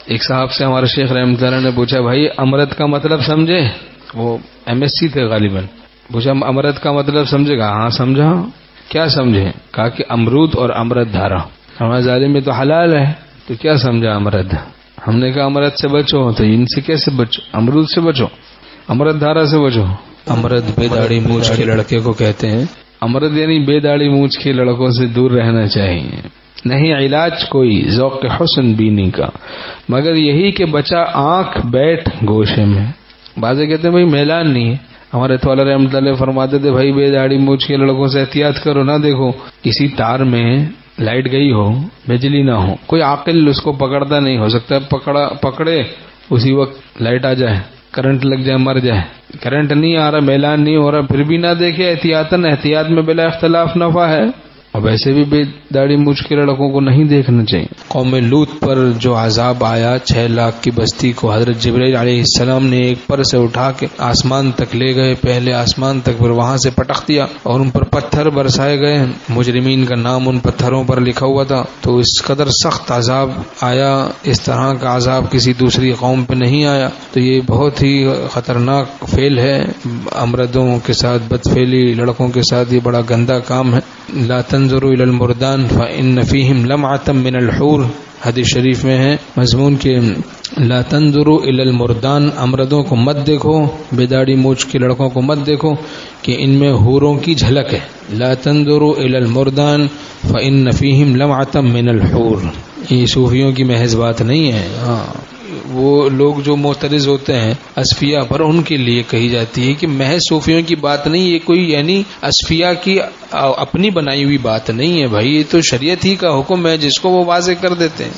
ایک صاحب سے ہمارے شیخ رحمۃ اللہ نے پوچھا بھائی امرت کا مطلب سمجھے؟ وہ MSc تھے غالباً. پوچھا امرت کا مطلب سمجھے گا؟ ہاں سمجھا. کیا سمجھے؟ کہا کہ امرود اور امرت دھارا. ہمارے ظالم میں تو حلال ہے، تو کیا سمجھا امرت؟ ہم نے کہا امرت سے بچو، تو ان سے کیسے بچو؟ امرود سے بچو، امرت دھارا سے بچو. امرت بے داڑھی مونچھ کے لڑکے کو کہتے ہیں. امرت یعنی بے داڑھی مونچھ کے لڑکوں سے دور رہنا چاہیے. نہیں علاج کوئی ذوق حسن بینی کا مگر یہی کہ بچہ آنکھ بیٹھ گوشے میں. بازے کہتے ہیں بھائی میلان نہیں ہے. ہمارے تولا رحمۃ اللہ فرماتے تھے بھائی بے داڑھی مونچھ کے لڑکوں سے احتیاط کرو. نہ دیکھو کسی تار میں لائٹ گئی ہو، بجلی نہ ہو، کوئی عاقل اس کو پکڑتا نہیں. ہو سکتا ہے پکڑے اسی وقت لائٹ آ جائے، کرنٹ لگ جائے، مر جائے. کرنٹ نہیں آ رہا، میلان نہیں ہو رہا، پھر بھی نہ دیکھے. احتیاط میں بلا اختلاف نفع ہے. اور ویسے بھی بے داڑھی مونچھ کے لڑکوں کو نہیں دیکھنا چاہیے. قوم لوط پر جو عذاب آیا 6 لاکھ کی بستی کو حضرت جبرائیل علیہ السلام نے ایک پر سے اٹھا کے آسمان تک لے گئے. پہلے آسمان تک، پھر وہاں سے پٹخ دیا اور ان پر پتھر برسائے گئے. مجرمین کا نام ان پتھروں پر لکھا ہوا تھا. تو اس قدر سخت عذاب آیا، اس طرح کا عذاب کسی دوسری قوم پہ نہیں آیا. تو یہ بہت ہی خطرناک فعل ہے. امردوں کے ساتھ بدفعلی، لڑکوں کے ساتھ یہ بڑا گندا کام ہے. لا تنظروا الى المردان فان فيهم لمعة من الحور. حدیث شریف میں ہے مضمون کے لا تنظروا الى المردان، امردوں کو مت دیکھو، بے داڑھی مونچھ کے لڑکوں کو مت دیکھو کہ ان میں حوروں کی جھلک ہے. لا تنظروا الى المردان فان فيهم لمعة من الحور. یہ صوفیوں کی محض بات نہیں ہے. ہاں وہ لوگ جو معترض ہوتے ہیں اصفیاء پر، ان کے لیے کہی جاتی ہے کہ محض صوفیوں کی بات نہیں. یہ کوئی یعنی اصفیاء کی اپنی بنائی ہوئی بات نہیں ہے بھائی. یہ تو شریعت ہی کا حکم ہے جس کو وہ واضح کر دیتے ہیں.